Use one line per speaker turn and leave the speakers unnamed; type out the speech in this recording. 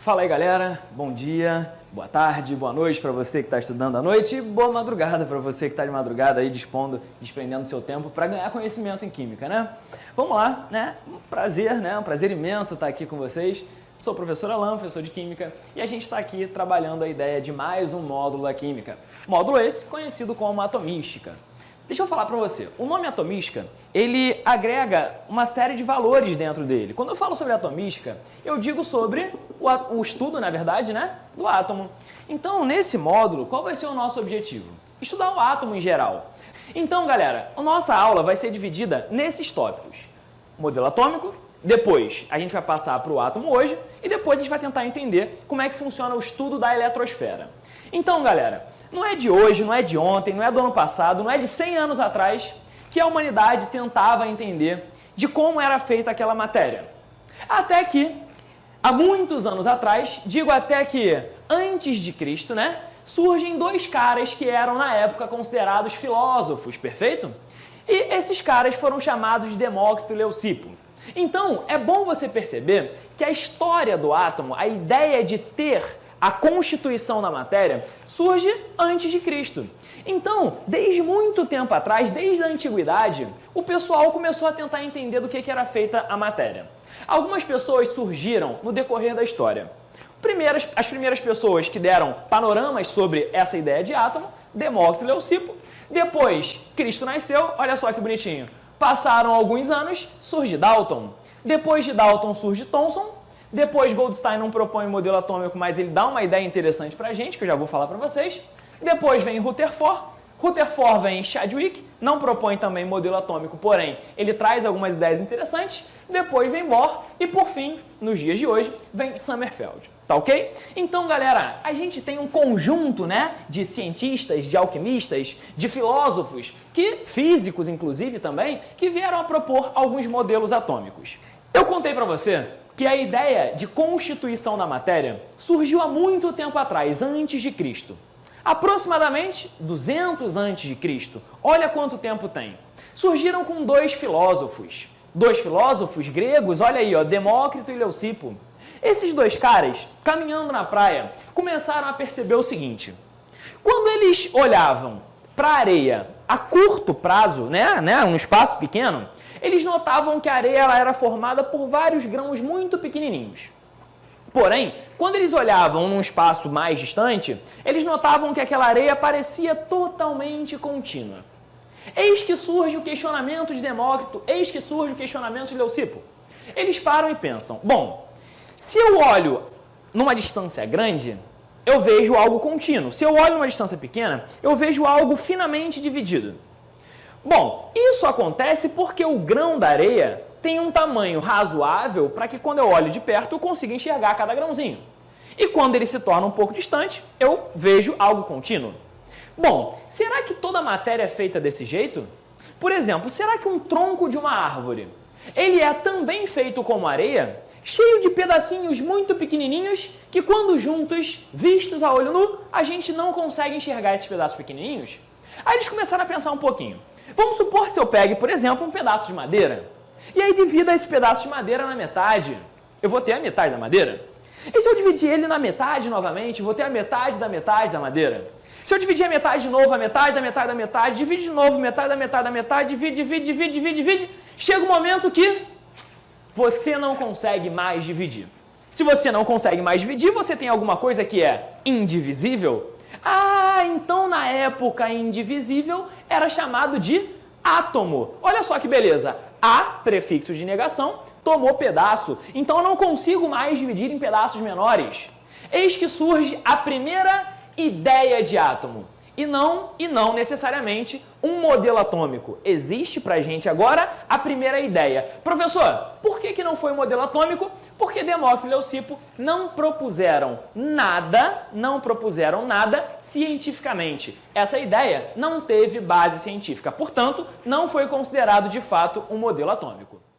Fala aí, galera, bom dia, boa tarde, boa noite para você que está estudando à noite e boa madrugada para você que está de madrugada aí desprendendo seu tempo para ganhar conhecimento em química, né? Vamos lá, né? Um prazer imenso estar aqui com vocês. Sou o professor Alan, professor de Química, e a gente está aqui trabalhando a ideia de mais um módulo da Química. Módulo esse conhecido como atomística. Deixa eu falar para você, o nome atomística, ele agrega uma série de valores dentro dele. Quando eu falo sobre atomística, eu digo sobre o estudo, na verdade, né, do átomo. Então, nesse módulo, qual vai ser o nosso objetivo? Estudar o átomo em geral. Então, galera, a nossa aula vai ser dividida nesses tópicos. Modelo atômico, depois a gente vai passar para o átomo hoje e depois a gente vai tentar entender como é que funciona o estudo da eletrosfera. Então, galera, não é de hoje, não é de ontem, não é do ano passado, não é de 100 anos atrás que a humanidade tentava entender de como era feita aquela matéria. Até que, há muitos anos atrás, digo até que antes de Cristo, né, surgem dois caras que eram na época considerados filósofos, perfeito? E esses caras foram chamados de Demócrito e Leucipo. Então, é bom você perceber que a história do átomo, a ideia de ter a constituição da matéria, surge antes de Cristo. Então, desde muito tempo atrás, desde a antiguidade, o pessoal começou a tentar entender do que era feita a matéria. Algumas pessoas surgiram no decorrer da história. As primeiras pessoas que deram panoramas sobre essa ideia de átomo, Demócrito e Leucipo. Depois, Cristo nasceu, olha só que bonitinho. Passaram alguns anos, surge Dalton. Depois de Dalton surge Thomson. Depois Goldstein não propõe modelo atômico, mas ele dá uma ideia interessante pra gente, que eu já vou falar para vocês. Depois vem Rutherford. Rutherford vem Chadwick, não propõe também modelo atômico, porém ele traz algumas ideias interessantes. Depois vem Bohr e por fim, nos dias de hoje, vem Sommerfeld. Tá ok? Então, galera, a gente tem um conjunto, né, de cientistas, de alquimistas, de filósofos, físicos inclusive também, que vieram a propor alguns modelos atômicos. Eu contei para você que a ideia de constituição da matéria surgiu há muito tempo atrás, antes de Cristo. Aproximadamente 200 antes de Cristo. Olha quanto tempo tem. Surgiram com dois filósofos gregos, olha aí, ó, Demócrito e Leucipo. Esses dois caras, caminhando na praia, começaram a perceber o seguinte: quando eles olhavam para a areia a curto prazo, né, um espaço pequeno, eles notavam que a areia ela era formada por vários grãos muito pequenininhos. Porém, quando eles olhavam num espaço mais distante, eles notavam que aquela areia parecia totalmente contínua. Eis que surge o questionamento de Demócrito, eis que surge o questionamento de Leucipo. Eles param e pensam, bom, se eu olho numa distância grande, eu vejo algo contínuo. Se eu olho numa distância pequena, eu vejo algo finamente dividido. Bom, isso acontece porque o grão da areia tem um tamanho razoável para que quando eu olho de perto eu consiga enxergar cada grãozinho. E quando ele se torna um pouco distante, eu vejo algo contínuo. Bom, será que toda a matéria é feita desse jeito? Por exemplo, será que um tronco de uma árvore, ele é também feito como areia, cheio de pedacinhos muito pequenininhos que quando juntos, vistos a olho nu, a gente não consegue enxergar esses pedaços pequenininhos? Aí eles começaram a pensar um pouquinho. Vamos supor se eu pegue, por exemplo, um pedaço de madeira e aí divida esse pedaço de madeira na metade. Eu vou ter a metade da madeira. E se eu dividir ele na metade novamente, vou ter a metade da madeira. Se eu dividir a metade de novo, a metade da metade da metade, divide de novo, metade da metade, divide. Chega um momento que você não consegue mais dividir. Se você não consegue mais dividir, você tem alguma coisa que é indivisível? Ah, então na época indivisível era chamado de átomo. Olha só que beleza. A, prefixo de negação, tomou pedaço. Então eu não consigo mais dividir em pedaços menores. Eis que surge a primeira ideia de átomo. E não necessariamente um modelo atômico. Existe pra gente agora a primeira ideia. Professor, por que não foi um modelo atômico? Porque Demócrito e Leucipo não propuseram nada cientificamente. Essa ideia não teve base científica, portanto, não foi considerado de fato um modelo atômico.